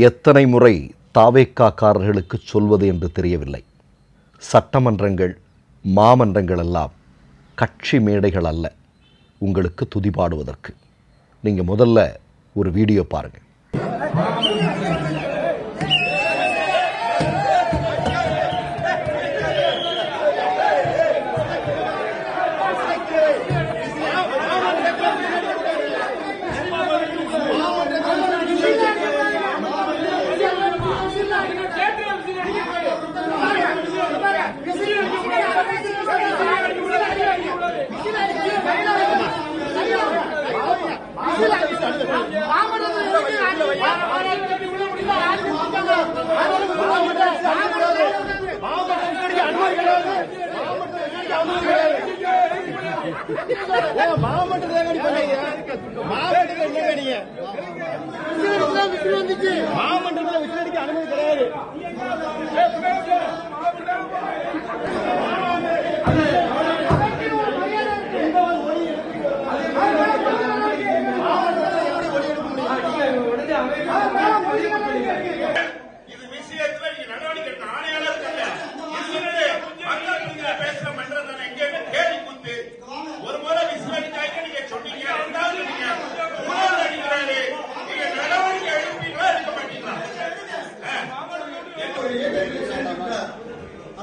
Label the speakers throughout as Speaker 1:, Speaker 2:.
Speaker 1: எத்தனை முறை தாவேக்காக்காரர்களுக்கு சொல்வது என்று தெரியவில்லை. சட்டமன்றங்கள், மாமன்றங்கள் எல்லாம் கட்சி மேடைகள் அல்ல உங்களுக்கு துதிபாடுவதற்கு. நீங்கள் முதல்ல ஒரு வீடியோ பாருங்கள்.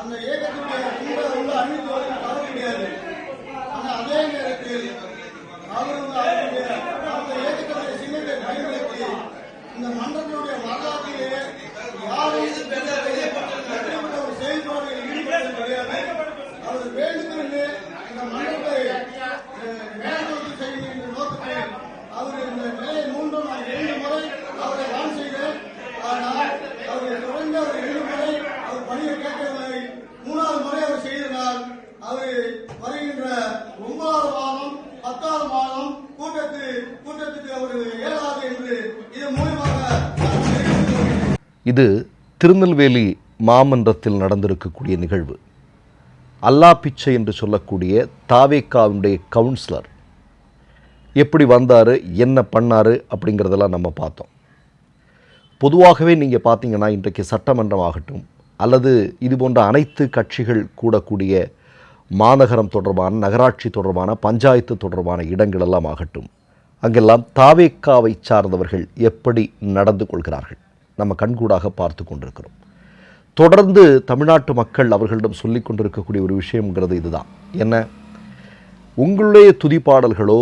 Speaker 2: அந்த இயக்கத்துடைய அணிந்து வர முடியாது. ஆனால் அதே நேரத்தில் அந்த இயக்கத்துடைய சின்னத்தை பயன்படுத்தி இந்த மன்றத்தினுடைய வரலாற்றிலே யாரும் ஒரு செயல்பாடுகளில் ஈடுபட்டது கிடையாது. அவர் வேண்டுமென்று இந்த மன்றத்தை மேற்கொண்டு செய்கின்ற நோக்கத்தில் அவர் இந்த நிலையை மூன்றும் நான் 2 முறை அவரை வான் செய்தேன். ஆனால் அவரை தொடர்ந்து அவர் 2 முறை அவர் பணியை கேட்கவில்லை. 3வது முறை அவர் செய்ததால் அவர் வருகின்ற 9வது மாதம் 10வது மாதம் கூட்டத்துக்கு அவர் இயலாது என்று இது மூலமாக
Speaker 1: இது திருநெல்வேலி மாமன்றத்தில் நடந்திருக்கக்கூடிய நிகழ்வு. அல்லா பிச்சை என்று சொல்லக்கூடிய தாவேக்காவுடைய கவுன்சிலர் எப்படி வந்தார், என்ன பண்ணார் அப்படிங்கிறதெல்லாம் நம்ம பார்த்தோம். பொதுவாகவே நீங்கள் பார்த்தீங்கன்னா இன்றைக்கு சட்டமன்றம் ஆகட்டும் அல்லது இது போன்ற அனைத்து கட்சிகள் கூடக்கூடிய மாநகரம் தொடர்பான, நகராட்சி தொடர்பான, பஞ்சாயத்து தொடர்பான இடங்களெல்லாம் ஆகட்டும், அங்கெல்லாம் தாவேக்காவை சார்ந்தவர்கள் எப்படி நடந்து கொள்கிறார்கள் நம்ம கண்கூடாக பார்த்து கொண்டிருக்கிறோம். தொடர்ந்து தமிழ்நாட்டு மக்கள் அவர்களிடம் சொல்லி கொண்டிருக்கக்கூடிய ஒரு விஷயங்கிறது இதுதான். என்ன, உங்களுடைய துதிப்பாடல்களோ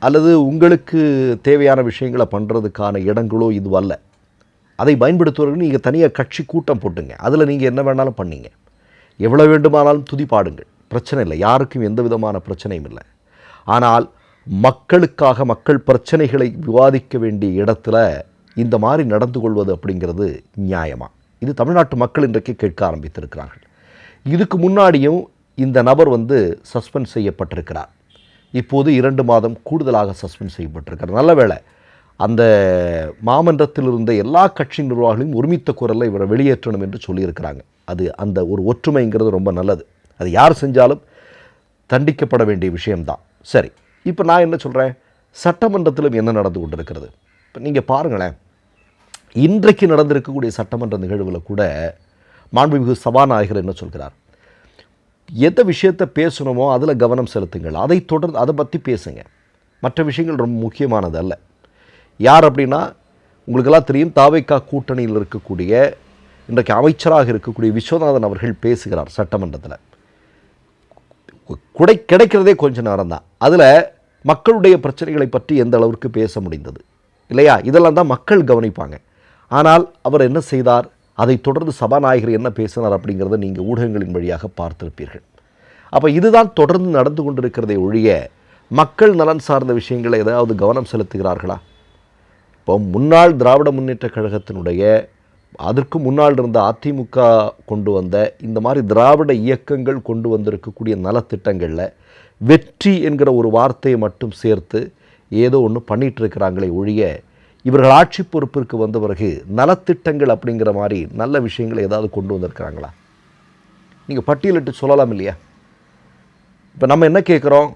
Speaker 1: அல்லது உங்களுக்கு தேவையான விஷயங்களை பண்ணுறதுக்கான இடங்களோ இதுவல்ல. அதை பயன்படுத்துவதற்கு நீங்கள் தனியாக கட்சி கூட்டம் போட்டுங்க, அதில் நீங்கள் என்ன வேணாலும் பண்ணிங்க, எவ்வளோ வேண்டுமானாலும் துதிப்பாடுங்கள், பிரச்சனை இல்லை, யாருக்கும் எந்த விதமான பிரச்சனையும் இல்லை. ஆனால் மக்களுக்காக, மக்கள் பிரச்சனைகளை விவாதிக்க வேண்டிய இடத்துல இந்த மாதிரி நடந்து கொள்வது அப்படிங்கிறது நியாயமா? இது தமிழ்நாட்டு மக்கள் இன்றைக்கு கேட்க ஆரம்பித்திருக்கிறார்கள். இதுக்கு முன்னாடியும் இந்த நபர் சஸ்பெண்ட் செய்யப்பட்டிருக்கிறார். இப்போது 2 மாதம் கூடுதலாக சஸ்பெண்ட் செய்யப்பட்டிருக்கிறார். நல்ல வேளை அந்த மாமன்றத்தில் இருந்த எல்லா கட்சி நிர்வாகிகளையும் ஒருமித்த குரலில் இவரை வெளியேற்றணும் என்று சொல்லியிருக்கிறாங்க. அது அந்த ஒரு ஒற்றுமைங்கிறது ரொம்ப நல்லது. அது யார் செஞ்சாலும் தண்டிக்கப்பட வேண்டிய விஷயம்தான். சரி, இப்போ நான் என்ன சொல்கிறேன், சட்டமன்றத்திலும் என்ன நடந்து கொண்டிருக்கிறது இப்போ நீங்கள் பாருங்களேன். இன்றைக்கு நடந்திருக்கக்கூடிய சட்டமன்ற நிகழ்வில் கூட மாண்புமிகு சபாநாயகர் என்ன சொல்கிறார், எந்த விஷயத்தை பேசணுமோ அதில் கவனம் செலுத்துங்கள், அதை தொடர்ந்து அதை பற்றி பேசுங்க, மற்ற விஷயங்கள் ரொம்ப முக்கியமானது அல்ல. யார் அப்படின்னா, உங்களுக்கெல்லாம் தெரியும், தாவேக்கா கூட்டணியில் இருக்கக்கூடிய இன்றைக்கு அமைச்சராக இருக்கக்கூடிய விஸ்வநாதன் அவர்கள் பேசுகிறார் சட்டமன்றத்தில். கிடைக்கிறதே கொஞ்ச நேரம் தான், அதில் மக்களுடைய பிரச்சனைகளை பற்றி எந்த அளவிற்கு பேச முடிந்தது இல்லையா? இதெல்லாம் தான் மக்கள் கவனிப்பாங்க. ஆனால் அவர் என்ன செய்தார், அதை தொடர்ந்து சபாநாயகர் என்ன பேசினார் அப்படிங்கிறத நீங்கள் ஊடகங்களின் வழியாக பார்த்திருப்பீர்கள். அப்போ இதுதான் தொடர்ந்து நடந்து கொண்டிருக்கிறதை ஒழிய மக்கள் நலன் சார்ந்த விஷயங்களை ஏதாவது கவனம் செலுத்துகிறார்களா? இப்போ முன்னாள் திராவிட முன்னேற்ற கழகத்தினுடைய, அதற்கு முன்னால் இருந்த அதிமுக கொண்டு வந்த இந்த மாதிரி திராவிட இயக்கங்கள் கொண்டு வந்திருக்கக்கூடிய நலத்திட்டங்களில் வெற்றி என்கிற ஒரு வார்த்தையை மட்டும் சேர்த்து ஏதோ ஒன்று பண்ணிகிட்டு இருக்கிறாங்களே ஒழிய, இவர்கள் ஆட்சி பொறுப்பிற்கு வந்த பிறகு நலத்திட்டங்கள் அப்படிங்கிற மாதிரி நல்ல விஷயங்களை ஏதாவது கொண்டு வந்திருக்கிறாங்களா? நீங்கள் பட்டியலிட்டு சொல்லலாம் இல்லையா? இப்போ நம்ம என்ன கேட்குறோம்,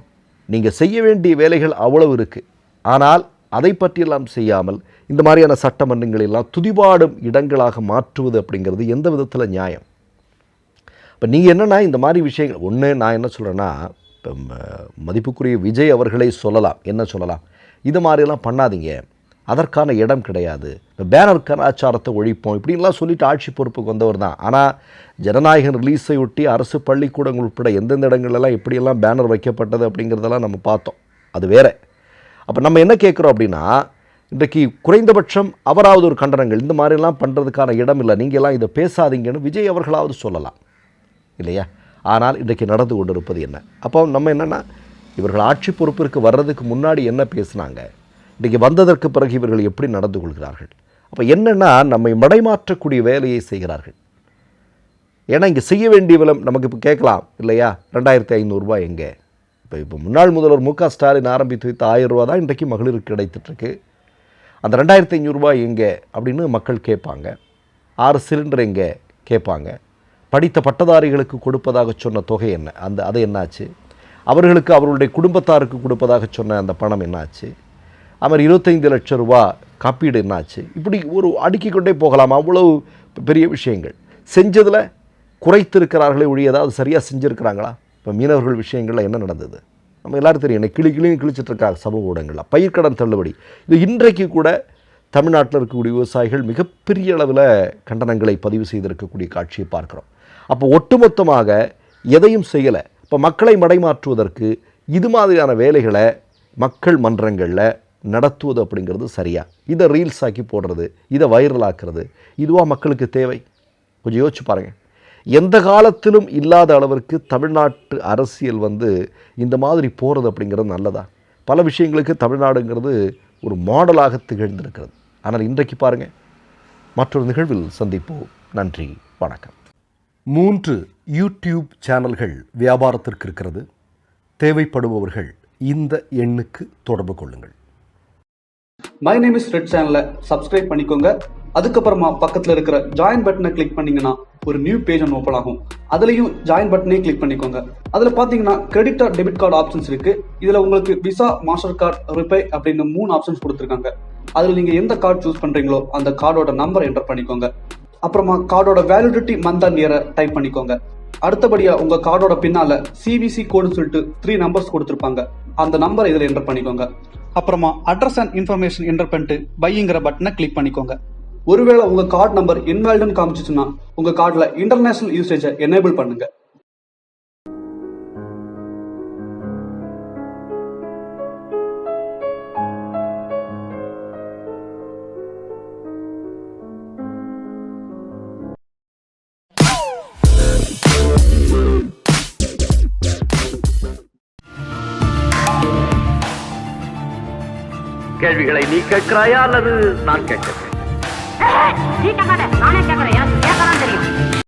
Speaker 1: நீங்கள் செய்ய வேண்டிய வேலைகள் அவ்வளவு இருக்குது, ஆனால் அதை பற்றியெல்லாம் செய்யாமல் இந்த மாதிரியான சட்டமன்றங்கள் எல்லாம் துதிபாடும் இடங்களாக மாற்றுவது அப்படிங்கிறது எந்த விதத்தில் நியாயம்? இப்போ நீங்கள் என்னென்னா இந்த மாதிரி விஷயங்கள் ஒன்று நான் என்ன சொல்கிறேன்னா, இப்போ மதிப்புக்குரிய விஜய் அவர்களே சொல்லலாம், என்ன சொல்லலாம், இது மாதிரியெல்லாம் பண்ணாதீங்க, அதற்கான இடம் கிடையாது, இப்போ பேனர் கலாச்சாரத்தை ஒழிப்போம் இப்படின்லாம் சொல்லிட்டு ஆட்சி பொறுப்புக்கு வந்தவர் தான். ஆனால் ஜனநாயகம் ரிலீஸை ஒட்டி அரசு பள்ளிக்கூடங்கள் உட்பட எந்தெந்த இடங்கள்லாம் எப்படியெல்லாம் பேனர் வைக்கப்பட்டது அப்படிங்கிறதெல்லாம் நம்ம பார்த்தோம், அது வேறு. அப்போ நம்ம என்ன கேட்குறோம் அப்படின்னா, இன்றைக்கு குறைந்தபட்சம் அவராவது ஒரு கண்டனங்கள் இந்த மாதிரிலாம் பண்ணுறதுக்கான இடம் இல்லை, நீங்கள்லாம் இதை பேசாதீங்கன்னு விஜய் அவர்களாவது சொல்லலாம் இல்லையா? ஆனால் இன்றைக்கு நடந்து கொண்டு இருப்பது என்ன? அப்போ நம்ம என்னென்னா, இவர்கள் ஆட்சி பொறுப்பிற்கு வர்றதுக்கு முன்னாடி என்ன பேசுனாங்க, இன்றைக்கி வந்ததற்கு பிறகு இவர்கள் எப்படி நடந்து கொள்கிறார்கள்? அப்போ என்னென்னா, நம்மை மடைமாற்றக்கூடிய வேலையை செய்கிறார்கள். ஏன்னா இங்கே செய்ய வேண்டிய விலை நமக்கு இப்போ கேட்கலாம் இல்லையா, 2500 எங்கே? இப்போ முன்னாள் முதல்வர் மு க ஸ்டாலின் ஆரம்பித்து வைத்த 1000 ரூபா தான் இன்றைக்கு மகளிருக்கு கிடைத்துட்ருக்கு. அந்த 2500 எங்கே அப்படின்னு மக்கள் கேட்பாங்க. 6 சிலிண்டர் எங்கே கேட்பாங்க. படித்த பட்டதாரிகளுக்கு கொடுப்பதாக சொன்ன தொகை என்ன, அது என்னாச்சு? அவர்களுக்கு அவர்களுடைய குடும்பத்தாருக்கு கொடுப்பதாக சொன்ன அந்த பணம் என்னாச்சு? அவர் 25 லட்சம் ரூபா காப்பீடு என்னாச்சு? இப்படி ஒரு அடுக்கிக் கொண்டே போகலாம். அவ்வளவு பெரிய விஷயங்கள் செஞ்சதில் குறைத்திருக்கிறார்களே ஒழிய ஏதாவது சரியாக செஞ்சுருக்கிறாங்களா? இப்போ மீனவர்கள் விஷயங்களில் என்ன நடந்தது நம்ம எல்லோரும் தெரியும். என்ன கிளியும் கிழிச்சிட்ருக்காங்க சமூக ஊடகங்களில். பயிர்க்கடன் தள்ளுபடி, இது இன்றைக்கு கூட தமிழ்நாட்டில் இருக்கக்கூடிய விவசாயிகள் மிகப்பெரிய அளவில் கண்டனங்களை பதிவு செய்திருக்கக்கூடிய காட்சியை பார்க்குறோம். அப்போ ஒட்டுமொத்தமாக எதையும் செய்யலை. இப்போ மக்களை மடைமாற்றுவதற்கு இது மாதிரியான வேலைகளை மக்கள் மன்றங்களில் நடத்துவது அப்படிங்கிறது சரியா? இதை ரீல்ஸ் ஆக்கி போடுறது, இதை வைரல் ஆக்குறது, இதுவாக மக்களுக்கு தேவை? கொஞ்சம் யோசிச்சு பாருங்கள். எந்த காலத்திலும் இல்லாத அளவிற்கு தமிழ்நாட்டு அரசியல் இந்த மாதிரி போகிறது அப்படிங்கிறது நல்லதா? பல விஷயங்களுக்கு தமிழ்நாடுங்கிறது ஒரு மாடலாக திகழ்ந்திருக்கிறது. ஆனால் இன்றைக்கு பாருங்கள். மற்றொரு நிகழ்வில் சந்திப்போம். நன்றி, வணக்கம். 3 யூடியூப் சேனல்கள் வியாபாரத்திற்கு இருக்கிறது. தேவைப்படுபவர்கள் இந்த எண்ணுக்கு தொடர்பு கொள்ளுங்கள்.
Speaker 3: மை நேம் இஸ் ரெட் சேனலை சப்ஸ்கிரைப் பண்ணிக்கோங்க. அதுக்கப்புறமா பக்கத்தில் இருக்கிற ஜாயின் பட்டனை கிளிக் பண்ணீங்கன்னா ஒரு நியூ பேஜ் ஒன்று ஓப்பன் ஆகும். அதுலேயும் ஜாயின் பட்டனே கிளிக் பண்ணிக்கோங்க. அதில் பார்த்தீங்கன்னா credit R debit card options இருக்கு. இதில் உங்களுக்கு விசா, மாஸ்டர் கார்டு, ரிப்பே அப்படின்னு 3 ஆப்ஷன்ஸ் கொடுத்துருக்காங்க. அதில் நீங்கள் எந்த கார்டு சூஸ் பண்ணுறீங்களோ அந்த கார்டோட நம்பர் என்டர் பண்ணிக்கோங்க. அப்புறமா கார்டோட வேலிடிட்டி மந்த் அண்ட் இயரை டைப் பண்ணிக்கோங்க. அடுத்தபடியா உங்க கார்டோட பின்னால சிவிசி கோடுன்னு சொல்லிட்டு 3 நம்பர்ஸ் கொடுத்துருப்பாங்க. அந்த நம்பரை இதில் என்டர் பண்ணிக்கோங்க. அப்புறமா அட்ரஸ் அண்ட் இன்ஃபர்மேஷன் என்டர் பண்ணிட்டு பைங்கிற பட்டனை கிளிக் பண்ணிக்கோங்க. ஒருவேளை உங்க கார்டு நம்பர் இன்வாலிட்னு காமிச்சிச்சுன்னா உங்க கார்டுல இன்டர்நேஷனல் யூசேஜை எனேபிள் பண்ணுங்க.
Speaker 4: கேள்விகளை நீ கேட்கிறாயா அல்லது நான் கேட்கிறேன்?
Speaker 5: நீ கேட்காத, நானே கேட்கிறேன். எனக்கு கேட்கலாம் தெரியும்.